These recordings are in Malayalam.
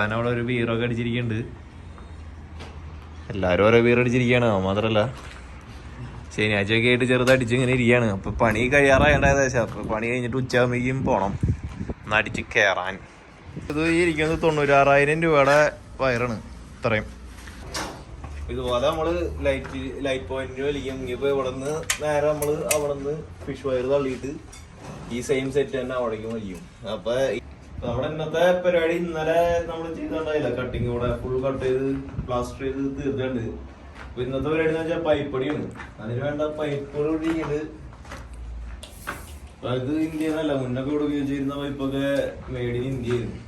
ഞാനവിടെ ഒരു ബീറൊക്കെ അടിച്ചിരിക്കുന്നുണ്ട്. എല്ലാവരും ഓരോ ബീർ അടിച്ചിരിക്കുകയാണ്. മാത്രമല്ല ശനിയാഴ്ചയൊക്കെ ആയിട്ട് ചെറുതടിച്ച് ഇങ്ങനെ ഇരിക്കുകയാണ്. അപ്പോൾ പണി കഴിയാറായേണ്ട ഏകദേശം. അപ്പോൾ പണി കഴിഞ്ഞിട്ട് ഉച്ചയാകുമ്പോഴേക്കും പോകണം ഒന്ന് അടിച്ച് കയറാൻ. ഇത് ഈ ഇരിക്കുന്നത് 96,000 രൂപയുടെ വയറാണ്. ഇത്രയും ഇതുപോലെ നമ്മൾ ലൈറ്റ് പോയിന്റ് വലിക്കും. ഇപ്പോൾ ഇവിടെ നിന്ന് നേരെ നമ്മൾ അവിടെ നിന്ന് ഫിഷ് വയർ തള്ളിയിട്ട് ഈ സെയിം സെറ്റ് തന്നെ അവിടേക്കും വലിക്കും. അപ്പോൾ നമ്മുടെ ഇന്നത്തെ പരിപാടി ഇന്നലെ നമ്മൾ ചെയ്തിട്ടുണ്ടായില്ല. കട്ടിങ് കൂടെ ഫുൾ കട്ട് ചെയ്ത് പ്ലാസ്റ്റർ ചെയ്ത് തീർത്തിട്ടുണ്ട്. അപ്പൊ ഇന്നത്തെ പരിപാടി എന്ന് വെച്ചാൽ പൈപ്പടിയാണ്. അതിന് വേണ്ട പൈപ്പുകൾ ഒഴിക്കുന്നത് ഇത് ഇന്ത്യന്നല്ല, മുന്നൊക്കെ ഇവിടെ ഉപയോഗിച്ചിരുന്ന പൈപ്പൊക്കെ മെയ്ഡ് ഇൻ ഇന്ത്യ ആയിരുന്നു.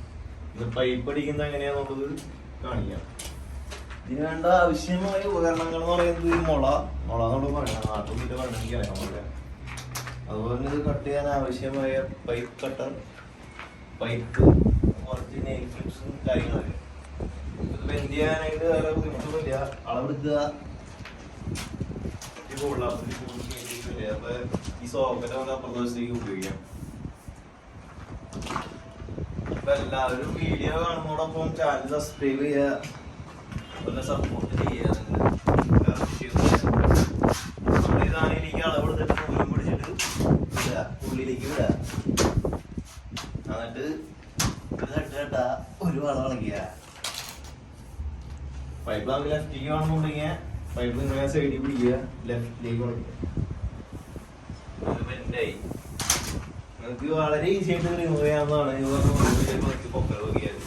ഇത് പൈപ്പ് അടിക്കുന്നത് എങ്ങനെയാന്നുള്ളത് കാണിക്കാം. ഇതിന് വേണ്ട ആവശ്യമായ ഉപകരണങ്ങൾ എന്ന് പറയുന്നത് മുള എന്നോട് പറയണം. നാട്ടിൽ വീട്ടിൽ പറഞ്ഞ എനിക്ക് അറിയാൻ പറയാം. അതുപോലെ ഇത് കട്ട് ചെയ്യാൻ ആവശ്യമായ പൈപ്പ് കട്ടർ, പൈപ്പ്, കുറച്ച് നെയിൽ ക്ലിപ്സും കാര്യങ്ങളൊക്കെ. ഇത് ബെൻഡ് ചെയ്യാനായിട്ട് വേറെ ബുദ്ധിമുട്ടൊന്നുമില്ല. അളവെടുക്കുക, അപ്പൊ ഈ സോക്കറ്റ് നമുക്ക് അപ്പുറത്തേക്ക് ഉപയോഗിക്കാം. അപ്പൊ എല്ലാവരും വീഡിയോ കാണുന്നതോടൊപ്പം ചാനൽ സബ്സ്ക്രൈബ് ചെയ്യുക, അതുപോലെ സപ്പോർട്ട് ചെയ്യുക. ഇതാണെങ്കിൽ അളവെടുത്തിട്ട് മുഴുവൻ പിടിച്ചിട്ട് വിടുക, ഉള്ളിലേക്ക് വിടുക. എന്നിട്ട് കേട്ടാ ഒരു വളം ഇളക്കിയ പൈപ്പ് നമുക്ക് ലെഫ്റ്റിലേക്ക് വേണമെന്നുണ്ടെങ്കിൽ പൈപ്പ് ഇങ്ങനെ സൈഡിൽ പിടിക്കുക, ലെഫ്റ്റിലേക്ക് ഉളക്കുക. നിങ്ങൾക്ക് വളരെ ഈസി ആയിട്ട് റിമൂവ് ചെയ്യാവുന്നതാണ്. പൊക്കൽ നോക്കിയാൽ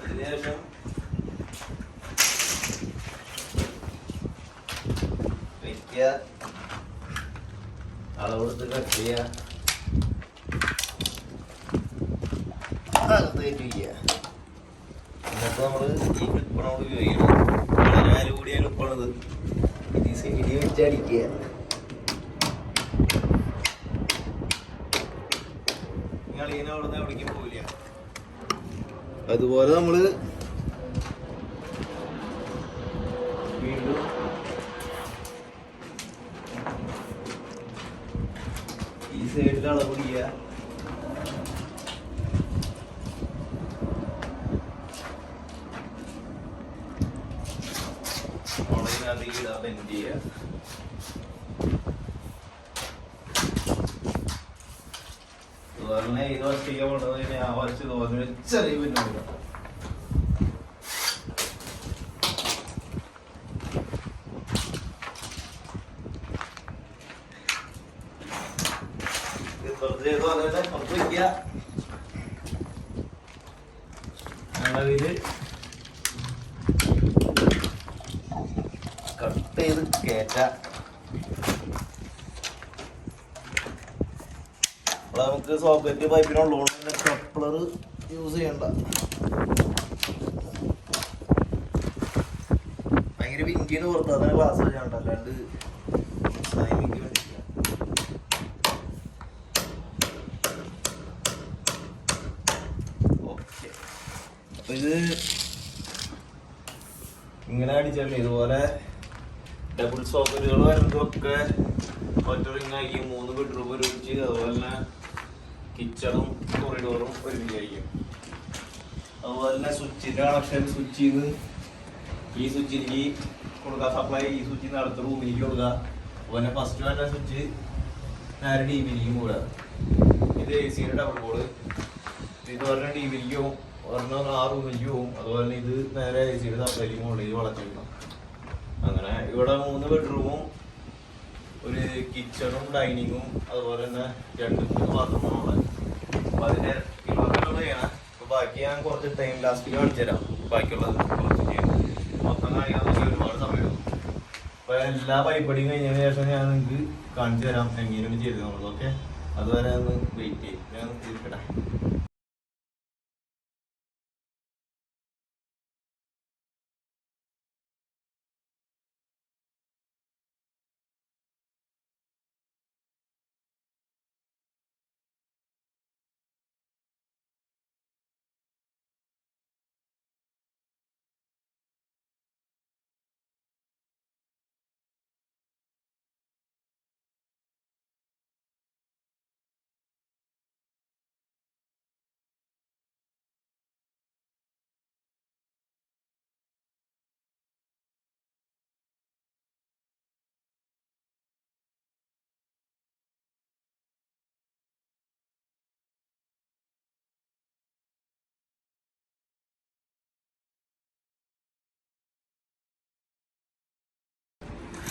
അതിനുശേഷം വെക്കുക, അളവെടുത്ത് കട്ട് ചെയ്യുക, അകത്തേക്ക് വയ്ക്കുക. എന്നിട്ട് നമ്മൾ ഈ ക്ലിപ്പണോട് ഉപയോഗിക്കണം. വളരെ കൂടിയ ക്ലിപ്പാണിത്. ഇത് സൈഡിൽ വെച്ചടിക്കുക. കളിനെ അവിടുന്ന് എവിടേക്കും പോവില്ല. അതുപോലെ നമ്മള് വീണ്ടും ഈ സൈഡിൽ അളവ് പിടിക്കുക. ബെൻഡ് ചെയ്യുക. അതുപോലെ ഇത് വശിക്കാൻ കൊണ്ടതിന് ആ വശം തോന്നുന്നു ചെറിയ പിന്നില്ല. പുറത്ത് ചെയ്തു അതുപോലെ പുറത്ത് വയ്ക്കുക. അളവില് കട്ട് ചെയ്ത് കയറ്റ. അവിടെ നമുക്ക് സോക്കറ്റ് പൈപ്പിനുള്ളതുകൊണ്ട് തന്നെ കപ്ലർ യൂസ് ചെയ്യണ്ട. ഭയങ്കര വിങ്കിന് പുറത്ത് അതിന് ക്ലാസ് ചെയ്യണ്ട, അല്ലാണ്ട് വിങ്കി വേണ്ടിയില്ല. ഓക്കെ, അപ്പൊ ഇത് ഇങ്ങനെ അടിച്ചല്ലേ. ഇതുപോലെ ഡബിൾ സോക്കറ്റുകൾ വരുന്നതൊക്കെ ഒറ്റ റിങ്ങായിരിക്കും. 3 ബെഡ്റൂം ഒരുമിച്ച്, അതുപോലെ തന്നെ കിച്ചണും കോറിഡോറും ഒരുമിച്ചായിരിക്കും. അതുപോലെ തന്നെ സ്വിച്ചിൻ്റെ കണക്ഷൻ സ്വിച്ചിൽ നിന്ന് ഈ സ്വിച്ചിലേക്ക് കൊടുക്കുക, സപ്ലൈ ഈ സ്വിച്ചിൽ നിന്ന് അടുത്ത റൂമിലേക്ക് കൊടുക്കുക. അതുപോലെ ഫസ്റ്റ് വേണ്ട സ്വിച്ച് നേരെ ടി വിയിലേക്കും കൂടുക. ഇത് AC യുടെ ഡബിൾ ബോർഡ്. ഇത് ഒരെണ്ണം ടി വിയിലേക്ക് പോകും, ഒരെണ്ണം ആ റൂമിലേക്ക് പോകും. അതുപോലെ തന്നെ ഇത് നേരെ AC യുടെ സപ്ലൈയിലേക്ക് മുകളിലേക്ക് വളച്ചെടുക്കണം. അങ്ങനെ ഇവിടെ 3 ബെഡ്റൂമും ഒരു കിച്ചണും ഡൈനിങ്ങും അതുപോലെ തന്നെ 2 ബാത്റൂമാണ് ഉള്ളത്. അപ്പോൾ അതിൻ്റെ ഇതൊക്കെ ചെയ്യണം. അപ്പോൾ ബാക്കി ഞാൻ കുറച്ച് ടൈം ലാസ്റ്റിൽ കാണിച്ചു തരാം. ബാക്കിയുള്ളത് കുറച്ച് ചെയ്യും. മൊത്തം കാണിക്കാൻ ഒരുപാട് സമയമാകും. അപ്പോൾ എല്ലാ പൈപ്പടിയും കഴിഞ്ഞതിന് ശേഷം ഞാൻ നിങ്ങൾക്ക് കാണിച്ചു തരാം എങ്ങനെയാണ് ചെയ്തത് എന്നുള്ളത്. ഓക്കെ, അതുവരെ ഒന്ന് വെയിറ്റ് ചെയ്യും. ഞാൻ തീർക്കട്ടെ.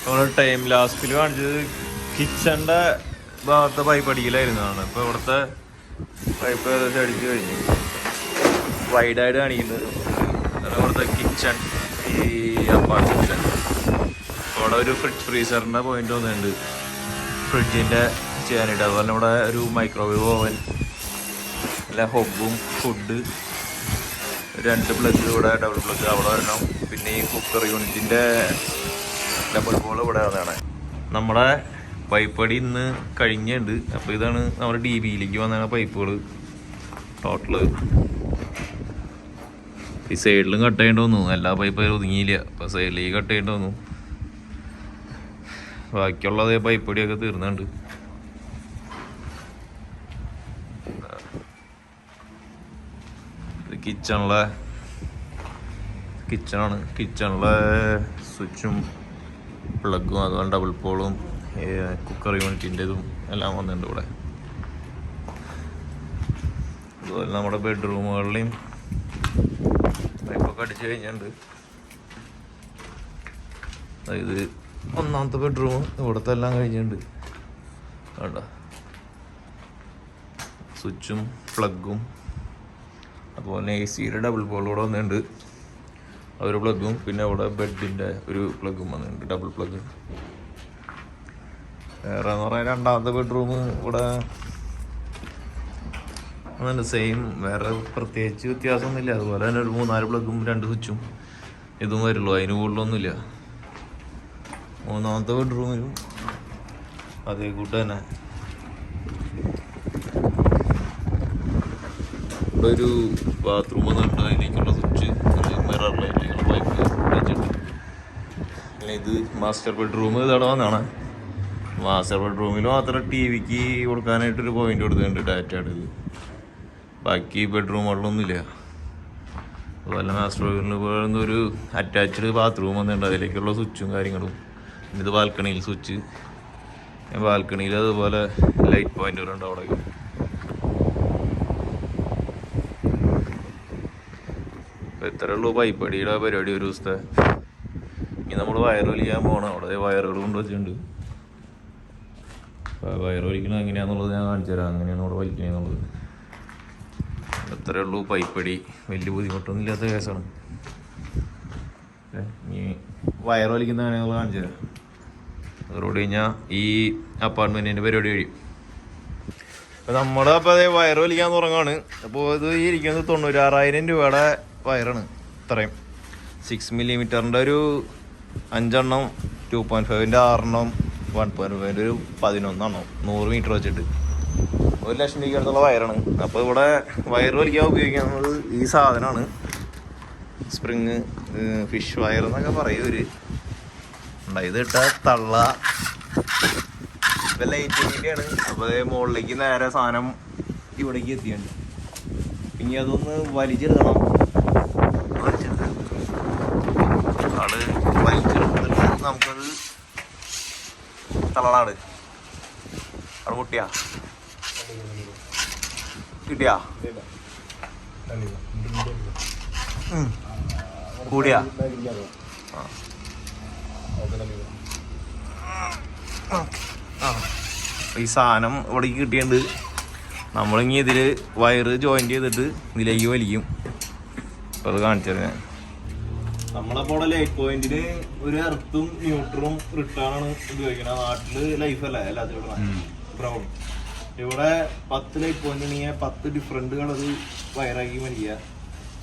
നമ്മൾ ടൈം ലാസ്റ്റിൽ കാണിച്ചത് കിച്ചണിൻ്റെ ഭാഗത്തെ പൈപ്പ് അടിക്കലായിരുന്നതാണ്. ഇപ്പോൾ ഇവിടുത്തെ പൈപ്പ് ഏകദേശം അടിച്ച് കഴിഞ്ഞു. വൈഡായിട്ട് കാണിക്കുന്നത് ഇവിടുത്തെ കിച്ചൺ, ഈ അപ്പാർട്ട് കിച്ചൺ. അവിടെ ഒരു ഫ്രീസറിൻ്റെ പോയിന്റ് വന്നിട്ടുണ്ട് ഫ്രിഡ്ജിൻ്റെ ചെയ്യാനായിട്ട്. അതുപോലെ ഇവിടെ ഒരു മൈക്രോവേവ് ഓവൻ, അല്ല ഹൊബും ഫുഡ്, 2 പ്ലഗ് ഇവിടെ, ഡബിൾ പ്ലഗ് അവിടെ വരണം. പിന്നെ ഈ കുക്കർ യൂണിറ്റിൻ്റെ ഡബിൾ ബോൾ ഇവിടെ വന്നതാണ്. നമ്മുടെ പൈപ്പ് അടി ഇന്ന് കഴിഞ്ഞുണ്ട്. അപ്പോൾ ഇതാണ് നമ്മുടെ DBയിലേക്ക് വന്ന പൈപ്പുകൾ ടോട്ടല്. ഈ സൈഡിലും കട്ട് ചെയ്യേണ്ടി വന്നു, എല്ലാ പൈപ്പും ഒതുങ്ങിയില്ല. അപ്പോൾ സൈഡിലേക്ക് കട്ട് ചെയ്യേണ്ടി വന്നു. ബാക്കിയുള്ളത് പൈപ്പ് അടിയൊക്കെ തീർന്നുണ്ട്. കിച്ചണാണ്. കിച്ചണിലെ സ്വിച്ചും പ്ലഗും അതുപോലെ ഡബിൾ പോളും കുക്കർ യൂണിറ്റിൻ്റെതും എല്ലാം വന്നിട്ടുണ്ട് ഇവിടെ. അതുപോലെ നമ്മുടെ ബെഡ്റൂമുകളിലെയും പൈപ്പൊക്കെ അടിച്ചു കഴിഞ്ഞിട്ടുണ്ട്. അതായത് 1ാമത്തെ ബെഡ്റൂം ഇവിടുത്തെ എല്ലാം കഴിഞ്ഞിട്ടുണ്ട്. വേണ്ട സ്വിച്ചും പ്ലഗും അതുപോലെ AC-യുടെ ഡബിൾ പോൾ ഇവിടെ വന്നിട്ടുണ്ട്, ഒരു പ്ലഗും. പിന്നെ ഇവിടെ ബെഡിൻ്റെ ഒരു പ്ലഗും വന്നിട്ടുണ്ട്, ഡബിൾ പ്ലഗ്. വേറെ എന്ന് പറയാൻ 2ാമത്തെ ബെഡ്റൂം ഇവിടെ വന്നിട്ടുണ്ട്. സെയിം, വേറെ പ്രത്യേകിച്ച് വ്യത്യാസമൊന്നുമില്ല. അതുപോലെ തന്നെ ഒരു 3-4 പ്ലഗും 2 സ്വിച്ചും ഇതും വരുള്ളൂ, അതിന് കൂടുതലൊന്നുമില്ല. 3ാമത്തെ ബെഡ്റൂമിലും അതേ കൂട്ട് തന്നെ ഒരു ബാത്റൂം വന്നിട്ടുണ്ട്, അതിലേക്കുള്ള സ്വിച്ച്, മിറർ ലൈറ്റിലേക്കുള്ള പൈപ്പ് വെച്ചിട്ടുണ്ട്. പിന്നെ ഇത് മാസ്റ്റർ ബെഡ്റൂം ഇതവിടെ വന്നാണ്. മാസ്റ്റർ ബെഡ്റൂമിൽ മാത്രം TVക്ക് കൊടുക്കാനായിട്ടൊരു പോയിന്റ് കൊടുത്തിട്ടുണ്ട്, ഡാറ്റയുടെ. ബാക്കി ബെഡ്റൂമുകളിലൊന്നുമില്ല. അതുപോലെ മാസ്റ്റർ ബെഡ്റൂമിൽ ഒരു അറ്റാച്ച്ഡ് ബാത്റൂം വന്നിട്ടുണ്ട്, അതിലേക്കുള്ള സ്വിച്ചും കാര്യങ്ങളും. ഇത് ബാൽക്കണിയിൽ സ്വിച്ച്, ബാൽക്കണിയിൽ അതുപോലെ ലൈറ്റ് പോയിന്റുകളുണ്ട് അവിടെ. ഇത്രയേ ഉള്ളൂ പൈപ്പ് അടിയുടെ പരിപാടി ഒരു ദിവസത്തെ. ഇനി നമ്മൾ വയർ വലിക്കാൻ പോകണം. അവിടെ വയറുകൾ കൊണ്ടുവച്ചിട്ടുണ്ട്. വയർ വലിക്കണത് എങ്ങനെയാണെന്നുള്ളത് ഞാൻ കാണിച്ചു തരാം. അങ്ങനെയാണ് അവിടെ വലിക്കണമെന്നുള്ളത്. ഇത്രയേ ഉള്ളൂ പൈപ്പടി. വലിയ ബുദ്ധിമുട്ടൊന്നും ഇല്ലാത്ത കേസാണ്. ഇനി വയർ വലിക്കുന്ന എങ്ങനെയാണെന്നുള്ളത് കാണിച്ചു തരാം. അതോട് കഴിഞ്ഞാൽ ഈ അപ്പാർട്ട്മെൻറ്റിൻ്റെ പരിപാടി കഴിയും. അപ്പോൾ നമ്മളപ്പോൾ അതേ വയർ വലിക്കാൻ തുടങ്ങുകയാണ്. അപ്പോൾ ഇത് ഇരിക്കുന്നത് 96,000 രൂപയുടെ വയറാണ്. ഇത്രയും 6 മില്ലിമീറ്ററിൻ്റെ ഒരു 5 എണ്ണം, 2.5ൻ്റെ 6 എണ്ണം, 1.5ൻ്റെ ഒരു 11 എണ്ണം, 100 മീറ്റർ വെച്ചിട്ട് 1 ലക്ഷം രൂപയ്ക്ക് അടുത്തുള്ള വയറാണ്. അപ്പോൾ ഇവിടെ വയർ വലിക്കാൻ ഉപയോഗിക്കുന്നത് ഈ സാധനമാണ്, സ്പ്രിങ് ഫിഷ് വയർ എന്നൊക്കെ പറയും ഒരു. ഇത് ഇട്ടാൽ തള്ള ഇപ്പം ലൈറ്റിൻ്റെയാണ്. അപ്പോൾ മുകളിലേക്ക് നേരെ സാധനം ഇവിടേക്ക് എത്തിയുണ്ട്. ഇനി അതൊന്ന് വലിച്ചെടുക്കണം. ആള് വലിച്ചെടുത്തിട്ട് നമുക്കത് തള്ളാട്. അവിടെ മുട്ടിയാ കിട്ടിയാ കൂടിയാ ഈ സാധനം ഇവിടേക്ക് കിട്ടിയുണ്ട്. നമ്മളിങ്ങി ഇതിൽ വയറ് ജോയിൻ്റ് ചെയ്തിട്ട് ഇതിലേക്ക് വലിക്കും. അപ്പോൾ അത് കാണിച്ചത് ഞാൻ. നമ്മളപ്പോൾ ഇവിടെ ലൈറ്റ് പോയിന്റിന് ഒരു എർത്തും ന്യൂട്രും റിട്ടേണാണ് ഉപയോഗിക്കുന്നത്. നാട്ടില് ലൈഫല്ല എല്ലാത്തിലും ബ്രൗൺ. ഇവിടെ 10 ലൈറ്റ് പോയിന്റ് ഉണ്ടെങ്കിൽ 10 ഡിഫറെൻറ്റ് കളർ വയറാക്കി വലിക്കുക,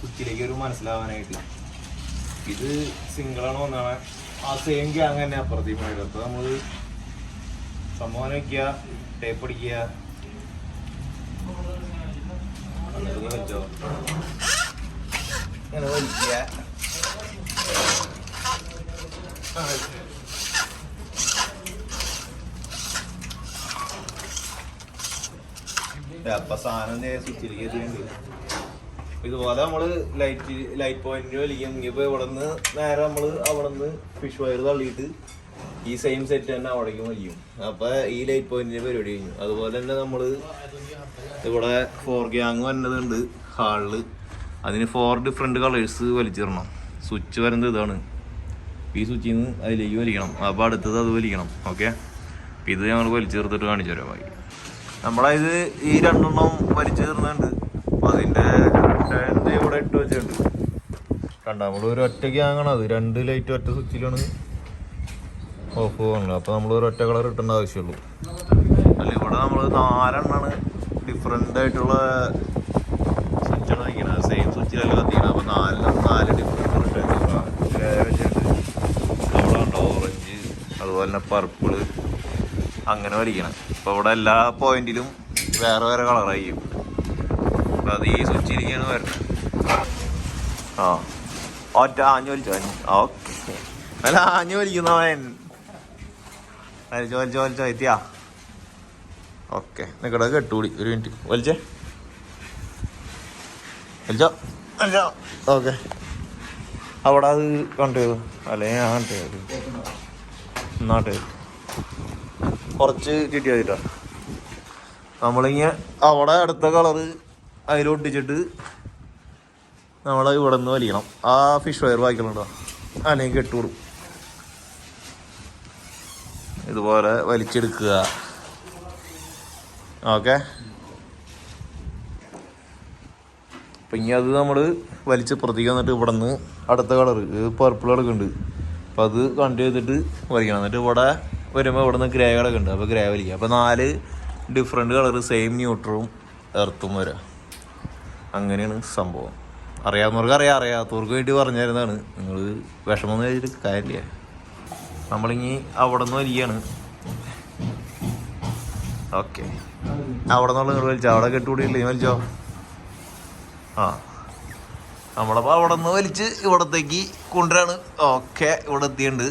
സ്വിച്ചിലേക്ക് ഒരു മനസ്സിലാവാനായിട്ട്. ഇത് സിംഗിളാണ് വന്നാണ്. ആ സെയിം ഗ്യാങ് തന്നെ അപ്പുറത്തേക്ക് പോയത്. അപ്പോൾ നമ്മൾ സംഭവം വയ്ക്കുക, ടേപ്പ് അടിക്കുക, വെച്ചോ ഇങ്ങനെ വലിക്കുക. അപ്പൊ സാധനം സ്വിച്ചിലേക്ക് എത്തിയുണ്ട്. ഇതുപോലെ നമ്മള് ലൈറ്റ് പോയിന്റ് വലിക്കും. ഇപ്പൊ ഇവിടെ നിന്ന് നേരെ നമ്മള് അവിടെ നിന്ന് ഫിഷ് വയർ തള്ളിയിട്ട് ഈ സെയിം സെറ്റ് തന്നെ അവിടേക്കും വലിക്കും. അപ്പൊ ഈ ലൈറ്റ് പോയിന്റിന്റെ പരിപാടി കഴിഞ്ഞു. അതുപോലെ തന്നെ നമ്മള് ഇവിടെ 4 ഗ്യാങ് വരുന്നതുണ്ട് ഹാളില്. അതിന് 4 ഡിഫറെന്റ് കളേഴ്സ് വലിച്ചിടണം. സ്വിച്ച് വരുന്നത് ഇതാണ്. ഈ സ്വിച്ചിൽ നിന്ന് അതിലേക്ക് വലിക്കണം. അപ്പോൾ അടുത്തത് അത് വലിക്കണം. ഓക്കെ, അപ്പം ഇത് ഞങ്ങൾ വലിച്ചു തീർത്തിട്ട് കാണിച്ചു തരാം. ബാക്കി നമ്മളത് ഈ രണ്ടെണ്ണം വലിച്ചു തീർന്നുണ്ട്. അപ്പം അതിൻ്റെ ഇവിടെ ഇട്ട് വെച്ചിട്ടുണ്ട്. നമ്മൾ ഒരു ഒറ്റ ഗ്യാങ്ങാണ് അത്. 2 ലൈറ്റ് ഒറ്റ സ്വിച്ചിലാണ് ഓഫ് പോകുന്നത്. അപ്പോൾ നമ്മൾ ഒരു ഒറ്റ കളർ ഇട്ടേണ്ട ആവശ്യമുള്ളൂ. അല്ല, ഇവിടെ നമ്മൾ 4 എണ്ണമാണ് ഡിഫറെൻ്റ് ആയിട്ടുള്ള സ്വിച്ചാണ് വയ്ക്കുന്നത്. സെയിം സ്വിച്ചിലല്ല കത്തിക്കണം. അപ്പോൾ 4 ഡിഫറെൻറ്റ് വെച്ചിട്ടുണ്ട്. അവിടെ ഉണ്ടോ ഓറഞ്ച്, അതുപോലെ തന്നെ പർപ്പിള്, അങ്ങനെ വലിക്കണം. അപ്പോൾ ഇവിടെ എല്ലാ പോയിന്റിലും വേറെ വേറെ കളറായിരിക്കും. അപ്പോൾ അത് ഈ സ്വിച്ചിലേക്കാണ് വരുന്നത്. ഒറ്റ ആഞ്ഞു വലിച്ചോ. ഓക്കെ, അല്ല ആഞ്ഞു വലിക്കുന്നവൻ വലിച്ചോ എത്തിയാ. ഓക്കെ, നിക്കട കെട്ടുകൂടി ഒരു മിനിറ്റ്. വലിച്ചോ. ഓക്കെ, അവിടെ അത് കണ്ടുപോയത് അല്ലേ? ഞാൻ കണ്ടുപോയത് നാട്ടേ കുറച്ച് കിട്ടിയ മതിട്ടോ. നമ്മളിങ്ങനെ അവിടെ അടുത്ത കളറ് അതിലൊട്ടിച്ചിട്ട് നമ്മൾ ഇവിടെ നിന്ന് വലിക്കണം. ആ ഫിഷ് വയർ വായിക്കലുണ്ടോ, അല്ലെങ്കിൽ കെട്ടുകൊടുക്കും. ഇതുപോലെ വലിച്ചെടുക്കുക. ഓക്കെ, അപ്പം ഇനി അത് നമ്മൾ വലിച്ച് പുറത്തേക്ക് വന്നിട്ട് ഇവിടെ നിന്ന് അടുത്ത കളറ് പർപ്പിൾ കിടക്കുന്നുണ്ട്. അപ്പം അത് കണ്ടു ചെയ്തിട്ട് വലിക്കണം. എന്നിട്ട് ഇവിടെ വരുമ്പോൾ ഇവിടെ നിന്ന് ഗ്രേ കിടക്കുന്നുണ്ട്. അപ്പോൾ ഗ്രേ വലിക്കുക. അപ്പോൾ 4 ഡിഫറെൻറ്റ് കളറ് സെയിം ന്യൂട്രലും എർത്തും വരിക. അങ്ങനെയാണ് സംഭവം. അറിയാവുന്നവർക്ക് അറിയാം, അറിയാത്തവർക്ക് വേണ്ടി പറഞ്ഞു തരുന്നതാണ്. നിങ്ങൾ വിഷമമൊന്നും കഴിച്ചിട്ട് കാര്യമില്ല. നമ്മളിങ്ങി അവിടെ നിന്ന് വലിയാണ്. ഓക്കെ, അവിടെ നിന്നുള്ള നിങ്ങൾ വലിച്ചോ. അവിടെ കെട്ടുകൂടിയില്ലേ, വലിച്ചോ. നമ്മളപ്പോൾ അവിടെ നിന്ന് വലിച്ച് ഇവിടത്തേക്ക് കൊണ്ടുവരാണ്. ഓക്കെ, ഇവിടെ എത്തിയുണ്ട്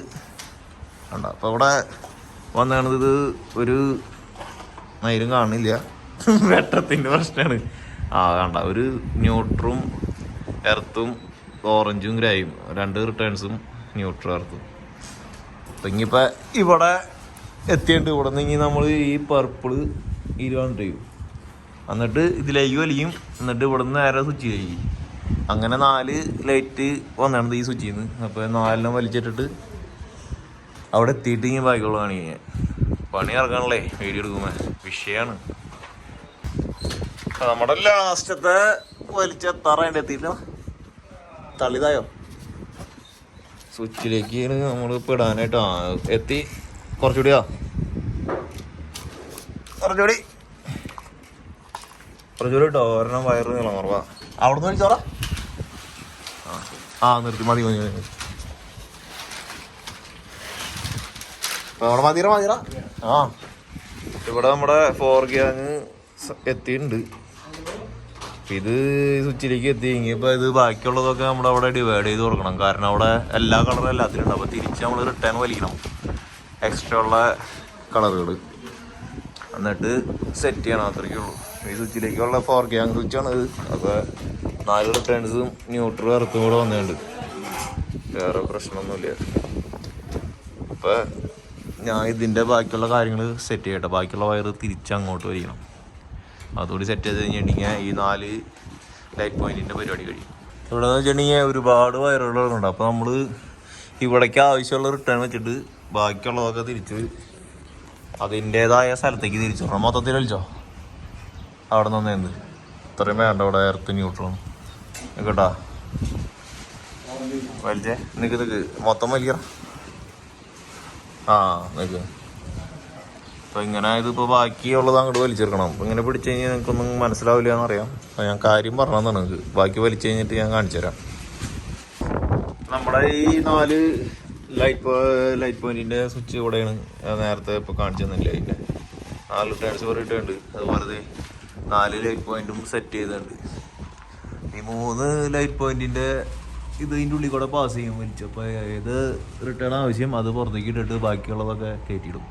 കണ്ടോ. അപ്പോൾ ഇവിടെ വന്നാണ്. ഇത് ഒരു മയിലും കാണില്ല, വെട്ടത്തിൻ്റെ പ്രശ്നമാണ്. കണ്ട ഒരു ന്യൂട്രും എർത്തും ഓറഞ്ചും ഗ്രേയും 2 റിട്ടേൺസും ന്യൂട്രും എർത്തും. അപ്പം ഇനിയിപ്പോൾ ഇവിടെ എത്തിയിട്ടുണ്ട്. ഇവിടെ നിന്ന് നമ്മൾ ഈ പർപ്പിള് 20 ചെയ്യും. എന്നിട്ട് ഇതിലേക്ക് വലിയും. എന്നിട്ട് ഇവിടെ നിന്ന് നേരെ സ്വിച്ച് ചെയ്യും. അങ്ങനെ 4 ലൈറ്റ് വന്നാണ് ഈ സ്വിച്ചിൽ നിന്ന്. അപ്പോൾ 4 വലിച്ചിട്ടിട്ട് അവിടെ എത്തിയിട്ട് ഇങ്ങനെ ബാക്കിയുള്ള കാണിക്കാൻ പണി ഇറങ്ങാനല്ലേ വീഡിയോ എടുക്കുമ്പോൾ വിഷയമാണ്. നമ്മുടെ ലാസ്റ്റത്തെ വലിച്ചെത്താറായിട്ട് എത്തിയില്ല. തള്ളിതായോ സ്വിച്ചിലേക്ക് നമ്മൾ ഇപ്പോൾ ഇടാനായിട്ട് എത്തി. കുറച്ചുകൂടിയോ, കുറച്ചുകൂടി കേട്ടോ. ഒരെണ്ണം വയറ് നീളം കുറവാ. അവിടെ നിന്ന് വലിച്ചോറ. നിർത്തി, മതി. അവിടെ മതിറ. ഇവിടെ നമ്മുടെ 4 ഗ്യാങ് എത്തിയിട്ടുണ്ട്. ഇത് സ്വിച്ചിലേക്ക് എത്തി. ഇനിയിപ്പോൾ ഇത് ബാക്കിയുള്ളതൊക്കെ നമ്മുടെ അവിടെ ഡിവൈഡ് ചെയ്ത് കൊടുക്കണം. കാരണം അവിടെ എല്ലാ കളറും എല്ലാത്തിനും ഉണ്ട്. അപ്പോൾ തിരിച്ച് നമ്മൾ റിട്ടേൺ വലിക്കണം എക്സ്ട്രാ ഉള്ള കളറുകൾ. എന്നിട്ട് സെറ്റ് ചെയ്യണം, അത്രയ്ക്കേ ഉള്ളൂ. ഈ സ്വിച്ചിലേക്കുള്ള 4 ഗ്യാങ് സ്വിച്ചാണ് ഇത്. അപ്പോൾ 4 റിട്ടേൺസും ന്യൂട്രും എർത്തും കൂടെ വന്നിട്ടുണ്ട്. വേറെ പ്രശ്നമൊന്നുമില്ല. അപ്പോൾ ഞാൻ ഇതിൻ്റെ ബാക്കിയുള്ള കാര്യങ്ങൾ സെറ്റ് ചെയ്യട്ടെ. ബാക്കിയുള്ള വയറ് തിരിച്ച് അങ്ങോട്ട് വലിക്കണം. അതുകൂടി സെറ്റ് ചെയ്ത് കഴിഞ്ഞിട്ടുണ്ടെങ്കിൽ ഈ 4 ലൈറ്റ് പോയിൻറ്റിൻ്റെ പരിപാടി കഴിയും. ഇവിടെ എന്ന് വെച്ചിട്ടുണ്ടെങ്കിൽ ഒരുപാട് വയറുകളുണ്ട്. അപ്പോൾ നമ്മൾ ഇവിടേക്ക് ആവശ്യമുള്ള റിട്ടേൺ വെച്ചിട്ട് ബാക്കിയുള്ളതൊക്കെ തിരിച്ച് അതിൻ്റേതായ സ്ഥലത്തേക്ക് തിരിച്ചു വിടണം. മൊത്തത്തിൽ വലിച്ചോ. അവിടെ നിന്ന് എന്ത് ഇത്രയും വേണ്ട. അവിടെ എർത്ത് ന്യൂട്രലും കേട്ടാ. വലിച്ചേ, നിക്ക് മൊത്തം വലിക്കണം. നിക്ക്. അപ്പോൾ ഇങ്ങനെ ഇതിപ്പോൾ ബാക്കിയുള്ളത് അങ്ങോട്ട് വലിച്ചെടുക്കണം. അപ്പോൾ ഇങ്ങനെ പിടിച്ച് കഴിഞ്ഞാൽ നിങ്ങൾക്കൊന്നും മനസ്സിലാവില്ല എന്നറിയാം. അപ്പോൾ ഞാൻ കാര്യം പറഞ്ഞതാണ് നിങ്ങൾക്ക്. ബാക്കി വലിച്ചു കഴിഞ്ഞിട്ട് ഞാൻ കാണിച്ചു തരാം. നമ്മുടെ ഈ 4 ലൈറ്റ് പോയിന്റിൻ്റെ സ്വിച്ച് ഇവിടെയാണ്. നേരത്തെ ഇപ്പോൾ കാണിച്ചു തന്നില്ല. അതിൻ്റെ 4 റിട്ടേൺസ് പറഞ്ഞിട്ടുണ്ട്. അതുപോലെ 4 ലൈറ്റ് പോയിന്റും സെറ്റ് ചെയ്തിട്ടുണ്ട്. ഈ 3 ലൈറ്റ് പോയിന്റിൻ്റെ ഇതിൻ്റെ ഉള്ളിൽ കൂടെ പാസ് ചെയ്യും വലിച്ചു. അപ്പോൾ ഏത് റിട്ടേൺ ആവശ്യം അത് പുറത്തേക്ക് ഇട്ടിട്ട് ബാക്കിയുള്ളതൊക്കെ കയറ്റിയിടും.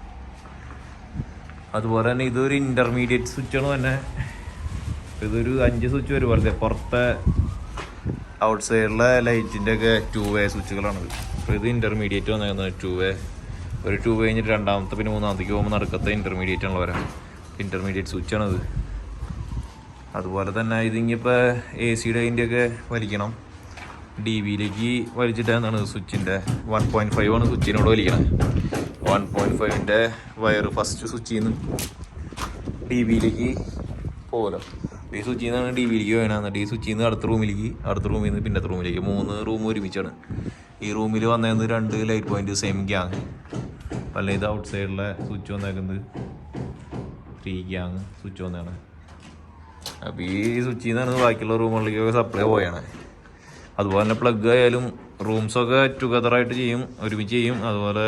അതുപോലെ തന്നെ ഇതൊരു ഇൻ്റർമീഡിയറ്റ് സ്വിച്ചാണ് തന്നെ. ഇതൊരു 5 സ്വിച്ച് വരും. പോലത്തെ പുറത്തെ ഔട്ട് സൈഡിലെ ലൈറ്റിൻ്റെ ഒക്കെ 2 വേ സ്വിച്ചുകളാണത്. അപ്പോൾ ഇത് ഇൻ്റർമീഡിയറ്റ് വന്നേക്കുന്നത് 2 വേ. ഒരു 2 വേ കഴിഞ്ഞിട്ട് രണ്ടാമത്തെ പിന്നെ മൂന്നാമത്തേക്ക് പോകുമ്പോൾ നടക്കത്തെ ഇൻ്റർമീഡിയറ്റ് ആണല്ലോ വരാം. ഇൻ്റർമീഡിയറ്റ് സ്വിച്ചാണത്. അതുപോലെ തന്നെ ഇതിങ്ങിപ്പോൾ AC അതിൻ്റെയൊക്കെ വലിക്കണം. ഡി വിയിലേക്ക് വലിച്ചിട്ട് എന്താണ് സ്വിച്ചിൻ്റെ 1.5 ആണ് സ്വിച്ചിനോട് വലിക്കണം. 1.5ൻ്റെ വയറ് ഫസ്റ്റ് സ്വിച്ചിൽ നിന്ന് ഡി വിയിലേക്ക് പോകലോ. ഈ സ്വിച്ചിൽ നിന്നാണ് ഡി വിയിലേക്ക് വേണമെന്നിട്ട് ഈ സ്വിച്ചിൽ നിന്ന് അടുത്ത റൂമിലേക്ക്, അടുത്ത റൂമിൽ നിന്ന് പിന്നത്തെ റൂമിലേക്ക് 3 റൂം ഒരുമിച്ചാണ്. ഈ റൂമിൽ വന്നേക്കുന്നത് 2 ലൈറ്റ് പോയിന്റ് സെയിം ഗ്യാങ്. അല്ല ഇത് ഔട്ട് സൈഡിലെ സ്വിച്ച് വന്നേക്കുന്നത് 3 ഗ്യാങ് സ്വിച്ച് വന്നതാണ്. അപ്പോൾ ഈ സ്വിച്ചിൽ നിന്നാണ് ബാക്കിയുള്ള റൂമുകളിലേക്കൊക്കെ സപ്ലൈ പോയാണ്. അതുപോലെ തന്നെ പ്ലഗ് ആയാലും റൂംസൊക്കെ ടുഗദറായിട്ട് ചെയ്യും, ഒരുമിച്ച് ചെയ്യും. അതുപോലെ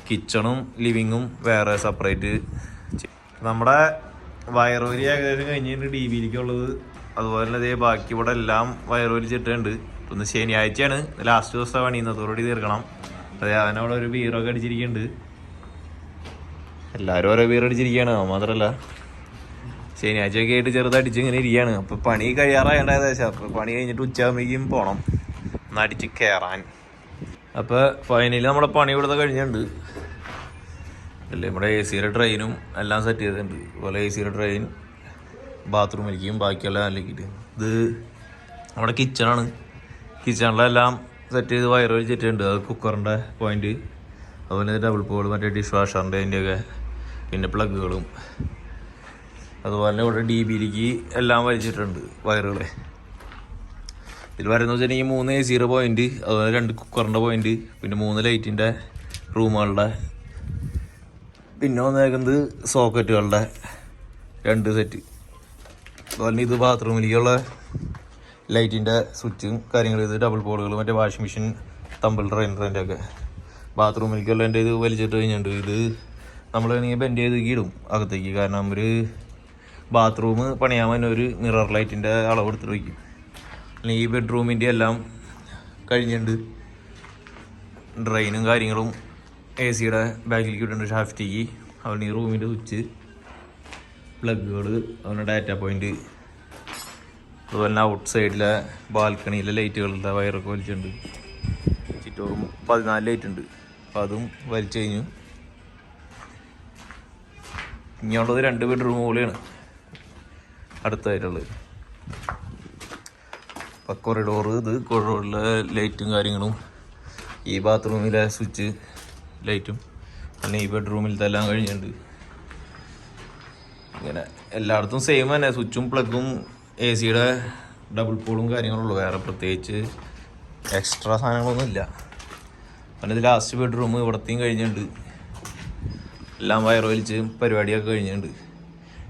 കിച്ചണും ലിവിങ്ങും വേറെ സെപ്പറേറ്റ്. നമ്മുടെ വയറൂരി ഏകദേശം കഴിഞ്ഞിട്ട് ഡി വിയിലേക്കുള്ളത്. അതുപോലെ തന്നെ ഇതേ ബാക്കി ഇവിടെ എല്ലാം വയറൂരി ചിട്ടുണ്ട്. ഒന്ന് ശനിയാഴ്ചയാണ്, ലാസ്റ്റ് ദിവസം പണി, ഇന്നത്തോടുകൂടി തീർക്കണം. അതെ, അവനവിടെ ഒരു ബീറൊക്കെ അടിച്ചിരിക്കുന്നുണ്ട്. എല്ലാവരും ഓരോ ബീർ അടിച്ചിരിക്കുകയാണ്. മാത്രമല്ല ശനിയാഴ്ചയൊക്കെ ആയിട്ട് ചെറുതടിച്ച് ഇങ്ങനെ ഇരിക്കുകയാണ്. അപ്പോൾ പണി കഴിയാറായേണ്ട ഏകദേശം. അപ്പോൾ പണി കഴിഞ്ഞിട്ട് ഉച്ചയാകുമ്പോഴേക്കും പോകണം ഒന്ന് അടിച്ച് കയറാൻ. അപ്പോൾ ഫൈനലി നമ്മുടെ പണി ഇവിടുത്തെ കഴിഞ്ഞിട്ടുണ്ട്. അല്ലേ, നമ്മുടെ എ സിയുടെ ട്രെയിനും എല്ലാം സെറ്റ് ചെയ്തിട്ടുണ്ട്. അതുപോലെ എ സിയുടെ ട്രെയിൻ ബാത്റൂമിലേക്കും ബാക്കിയെല്ലാം അല്ലിക്കിട്ട്. ഇത് നമ്മുടെ കിച്ചണാണ്. കിച്ചണിലെല്ലാം സെറ്റ് ചെയ്ത് വയറ് വെച്ചിട്ടുണ്ട്. അത് കുക്കറിൻ്റെ പോയിന്റ്, അതുപോലെ ഡബിൾ പോൾ, മറ്റേ ഡിഷ് വാഷറിൻ്റെ അതിൻ്റെയൊക്കെ, പിന്നെ പ്ലഗുകളും. അതുപോലെ തന്നെ ഇവിടെ ഡി ബിയിലേക്ക് എല്ലാം വലിച്ചിട്ടുണ്ട് വയറുകളെ. ഇതിൽ വരുന്നത് വെച്ചിട്ടുണ്ടെങ്കിൽ 3 എ സിയുടെ പോയിന്റ്, അതുപോലെ 2 കുക്കറിൻ്റെ പോയിന്റ്, പിന്നെ 3 ലൈറ്റിൻ്റെ റൂമുകളുടെ, പിന്നെ വന്നേക്കുന്നത് സോക്കറ്റുകളുടെ 2 സെറ്റ്. അതുപോലെ ഇത് ബാത്റൂമിലേക്കുള്ള ലൈറ്റിൻ്റെ സ്വിച്ചും കാര്യങ്ങളും. ഇത് ഡബിൾ പോളുകൾ, മറ്റേ വാഷിംഗ് മെഷീൻ, തമ്പിൾ ഡ്രൈനറിൻ്റെ ഒക്കെ ബാത്റൂമിലേക്കുള്ള എൻ്റെ ഇത് വലിച്ചിട്ട് കഴിഞ്ഞിട്ടുണ്ട്. ഇത് നമ്മൾ വേണമെങ്കിൽ ബെൻഡ് ചെയ്ത് ഇടും അകത്തേക്ക്. കാരണം ഒരു ബാത്റൂം പണിയാൻ തന്നെ ഒരു മിറർ ലൈറ്റിൻ്റെ അളവ് എടുത്തിട്ട് വയ്ക്കും. അല്ലെങ്കിൽ ഈ ബെഡ്റൂമിൻ്റെ എല്ലാം കഴിഞ്ഞിട്ടുണ്ട്. ഡ്രെയിനും കാര്യങ്ങളും എ സിയുടെ ബാക്കിലേക്ക് ഇട്ടിട്ടുണ്ട് ഷാഫ്റ്റിക്ക്. അതുപോലെ ഈ റൂമിൻ്റെ സ്വിച്ച്, പ്ലഗുകൾ, അതുപോലെ ഡാറ്റ പോയിൻറ്റ്, അതുപോലെ തന്നെ ഔട്ട് സൈഡിലെ ബാൽക്കണിയിലെ ലൈറ്റുകളുടെ വയറൊക്കെ വലിച്ചിട്ടുണ്ട്. ചുറ്റോറും 14 ലൈറ്റ് ഉണ്ട്. അപ്പോൾ അതും വലിച്ചു കഴിഞ്ഞു. ഇനിയുള്ളത് 2 ബെഡ്റൂം കൂടിയാണ് അടുത്തായിട്ടുള്ളത്. അപ്പോൾ കൊറിഡോറ്, ഇത് കൊറിഡോറിലെ ലൈറ്റും കാര്യങ്ങളും, ഈ ബാത്റൂമിലെ സ്വിച്ച് ലൈറ്റും, പിന്നെ ഈ ബെഡ്റൂമിലത്തെ എല്ലാം കഴിഞ്ഞിട്ടുണ്ട്. ഇങ്ങനെ എല്ലായിടത്തും സെയിം തന്നെ, സ്വിച്ചും പ്ലഗും എ സിയുടെ ഡബിൾ പോളും കാര്യങ്ങളുള്ളൂ. വേറെ പ്രത്യേകിച്ച് എക്സ്ട്രാ സാധനങ്ങളൊന്നും ഇല്ല. പിന്നെ ഇത് ലാസ്റ്റ് ബെഡ്റൂം ഇവിടത്തെയും കഴിഞ്ഞിട്ടുണ്ട്. എല്ലാം വയർ വലിച്ച് പരിപാടിയൊക്കെ കഴിഞ്ഞിട്ടുണ്ട്.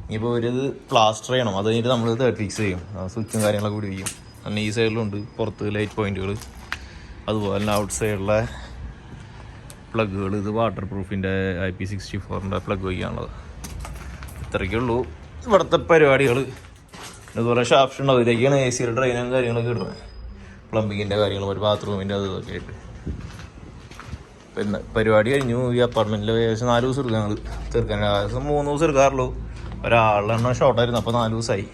ഇനിയിപ്പോൾ ഒരു പ്ലാസ്റ്റർ ചെയ്യണം. അത് കഴിഞ്ഞിട്ട് നമ്മൾ തേർഡ് ഫിക്സ് ചെയ്യും. സ്വിച്ചും കാര്യങ്ങളൊക്കെ കൂടി വയ്ക്കും. പിന്നെ ഈ സൈഡിലുണ്ട് പുറത്ത് ലൈറ്റ് പോയിന്റുകൾ, അതുപോലെ തന്നെ ഔട്ട് സൈഡിലെ പ്ലഗുകൾ. ഇത് വാട്ടർ പ്രൂഫിൻ്റെ IP64ൻ്റെ പ്ലഗ് വയ്ക്കാനുള്ളത്. ഇത്രയ്ക്കുള്ളൂ ഇവിടുത്തെ പരിപാടികൾ. അതുപോലെ ഷാഫ്റ്റ് ഉണ്ട്, അതിലേക്കാണ് എ സിയുടെ ഡ്രെയിനും കാര്യങ്ങളൊക്കെ ഇടുന്നത്. പ്ലംബിങ്ങിൻ്റെ കാര്യങ്ങളും ഒരു ബാത്റൂമിൻ്റെ അതൊക്കെ ആയിട്ട്. പിന്നെ പരിപാടി കഴിഞ്ഞു. ഈ അപ്പാർട്ട്മെൻറ്റിൽ ഏകദേശം 4 ദിവസം എടുക്കാം ഞങ്ങൾ തീർക്കാൻ. ഏകദേശം 3 ദിവസം എടുക്കാറുള്ളൂ. ഒരാളെണ്ണം ഷോർട്ടായിരുന്നു, അപ്പോൾ 4 ദിവസമായി.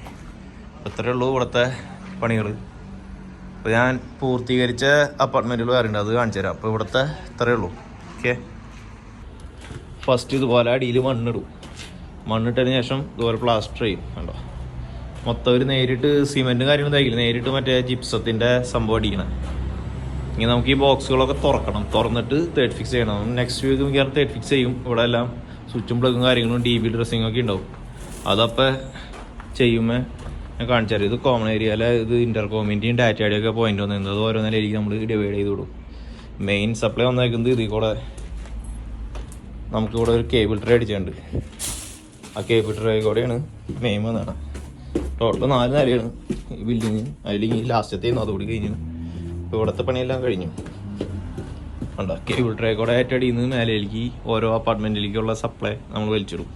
ഇത്രയേ ഉള്ളൂ ഇവിടുത്തെ പണികൾ. അപ്പോൾ ഞാൻ പൂർത്തീകരിച്ച അപ്പാർട്ട്മെൻറ്റുകൾ വേറുണ്ട്, അത് കാണിച്ചു തരാം. അപ്പോൾ ഇവിടുത്തെ ഇത്രയേ ഉള്ളൂ. ഓക്കെ, ഫസ്റ്റ് ഇതുപോലെ അടിയിൽ മണ്ണിടും. മണ്ണിട്ടതിന് ശേഷം ഇതുപോലെ പ്ലാസ്റ്റർ ചെയ്യും. കണ്ടോ, മൊത്തം ഒരു നേരിട്ട് സിമെൻറ്റും കാര്യങ്ങളും തയ്ക്കില്ല, നേരിട്ട് മറ്റേ ജിപ്സത്തിൻ്റെ സംഭവം അടിക്കണം. ഇനി നമുക്ക് ഈ ബോക്സുകളൊക്കെ തുറക്കണം. തുറന്നിട്ട് തേർഡ് ഫിക്സ് ചെയ്യണം. നെക്സ്റ്റ് വീക്ക് മിക്കവാറും തേർഡ് ഫിക്സ് ചെയ്യും. ഇവിടെ എല്ലാം സ്വിച്ചും പ്ലഗും കാര്യങ്ങളും ഡി ബി ഡ്രസ്സിങ്ങും ഒക്കെ ഉണ്ടാവും. അതപ്പോൾ ചെയ്യുമ്പോൾ ഞാൻ കാണിച്ചു തരാം. ഇത് കോമൺ ഏരിയയിലെ ഇത് ഇൻ്റർകോമിൻ്റെയും ഡാറ്റയുടെയും ഒക്കെ പോയിന്റ് വന്നിരുന്നത്. അത് ഓരോ നിലയിലേക്ക് നമ്മൾ ഡിവൈഡ് ചെയ്ത് വിടും. മെയിൻ സപ്ലൈ വന്നേക്കുന്നത് ഇതിൽ കൂടെ നമുക്കിവിടെ ഒരു കേബിൾ ട്രേ അടിച്ചിട്ടുണ്ട്. ആ കേബിൾ ട്രേ കൂടെയാണ് മെയിൻ വന്നതാണ്. ടോട്ടൽ 4 നിലയാണ് ഈ ബിൽഡിങ്. അതിലേക്ക് ലാസ്റ്റത്തെ അതുകൂടി കഴിഞ്ഞു. ഇപ്പോൾ ഇവിടുത്തെ പണിയെല്ലാം കഴിഞ്ഞു. ഉണ്ടോ, കേബിൾ ട്രേ കൂടെ ഏറ്റടിയിൽ നിന്ന് മേലേക്ക് ഓരോ അപ്പാർട്ട്മെൻറ്റിലേക്കുള്ള സപ്ലൈ നമ്മൾ വലിച്ചിടും.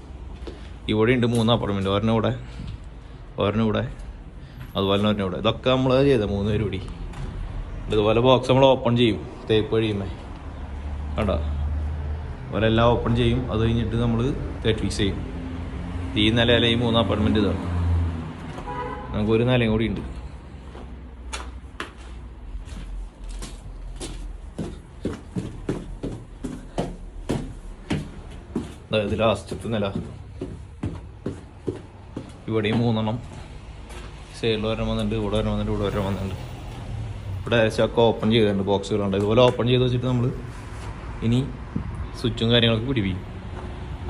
ഇവിടെ ഉണ്ട് 3 അപ്പാർട്ട്മെൻറ്റ്, ഒരെണ്ണം ഇവിടെ, അതുപോലെ തന്നെ ഒരെണ്ണം ഇവിടെ. ഇതൊക്കെ നമ്മൾ ചെയ്തത് 3 പേര് കൂടി. ഇതുപോലെ ബോക്സ് നമ്മൾ ഓപ്പൺ ചെയ്യും തേപ്പ് കഴിയുമ്പോൾ. കണ്ടോ, അതുപോലെ എല്ലാം ഓപ്പൺ ചെയ്യും. അത് കഴിഞ്ഞിട്ട് നമ്മൾ തേർഡ് ഫിക്സ് ചെയ്യും. ഈ നിലയിലെ ഈ 3 അപ്പാർട്ട്മെൻറ്റ് ഇതാണ്. നമുക്കൊരു നിലയും കൂടി ഉണ്ട്. അതായത് ലാസ്റ്റത്തെ നില. ഇവിടെയും 3 സൈഡിൽ ഒരെണ്ണം വന്നിട്ടുണ്ട്, ഇവിടെ ഒരെണ്ണം വന്നിട്ടുണ്ട്, ഇവിടെ ഒരെണ്ണം വന്നിട്ടുണ്ട്. ഇവിടെ ഒക്കെ ഓപ്പൺ ചെയ്തിട്ടുണ്ട് ബോക്സുകളുണ്ട്. ഇതുപോലെ ഓപ്പൺ ചെയ്ത് വെച്ചിട്ട് നമ്മൾ ഇനി സ്വിച്ചും കാര്യങ്ങളൊക്കെ പിടിപ്പിക്കും.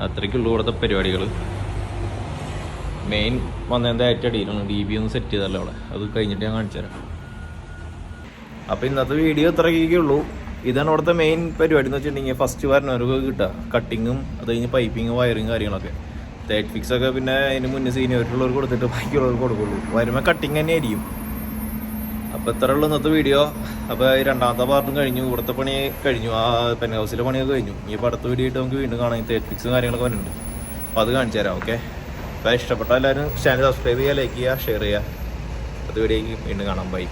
അത്രയ്ക്കുള്ളൂ ഇവിടുത്തെ പരിപാടികൾ. മെയിൻ വന്നതിൻ്റെ ഏറ്റവും അടിയിലാണ് DB ഒന്ന് സെറ്റ് ചെയ്തല്ലോ അവിടെ. അത് കഴിഞ്ഞിട്ട് ഞാൻ കാണിച്ചു തരാം. അപ്പോൾ ഇന്നത്തെ വീഡിയോ ഇത്രയൊക്കെ ഉള്ളൂ. ഇതാണ് ഇവിടുത്തെ മെയിൻ പരിപാടി എന്ന് വെച്ചിട്ടുണ്ടെങ്കിൽ ഫസ്റ്റ് വരണവർക്ക് കിട്ടുക കട്ടിങ്ങും അത് കഴിഞ്ഞ് പൈപ്പിങ്ങും വയറിങ് കാര്യങ്ങളൊക്കെ. തേർഡ് ഫിക്സ് ഒക്കെ പിന്നെ അതിന് മുന്നേ സീനിയറിറ്റുള്ളവർക്ക് കൊടുത്തിട്ട് ബാക്കിയുള്ളവർക്ക് കൊടുക്കുള്ളൂ. വരുമ്പോൾ കട്ടിങ് തന്നെ ആയിരിക്കും. അപ്പോൾ ഇത്ര ഉള്ളൂ ഇന്നത്തെ വീഡിയോ. അപ്പോൾ രണ്ടാമത്തെ പാർട്ടും കഴിഞ്ഞു, ഇവിടുത്തെ പണി കഴിഞ്ഞു, ആ പെൻ ഹൗസിലെ പണിയൊക്കെ കഴിഞ്ഞു. ഇപ്പോൾ അടുത്ത വീഡിയോ ആയിട്ട് നമുക്ക് വീണ്ടും കാണാം. തേർഡ് ഫിക്സും കാര്യങ്ങളൊക്കെ വരുന്നുണ്ട്. അപ്പോൾ അത് കാണിച്ചു തരാം. ഓക്കെ, അപ്പോൾ ഇഷ്ടപ്പെട്ട എല്ലാവരും ചാനൽ സബ്സ്ക്രൈബ് ചെയ്യുക, ലൈക്ക് ചെയ്യുക, ഷെയർ ചെയ്യുക. അടുത്ത വീഡിയോയ്ക്ക് വീണ്ടും കാണാം. ബൈ.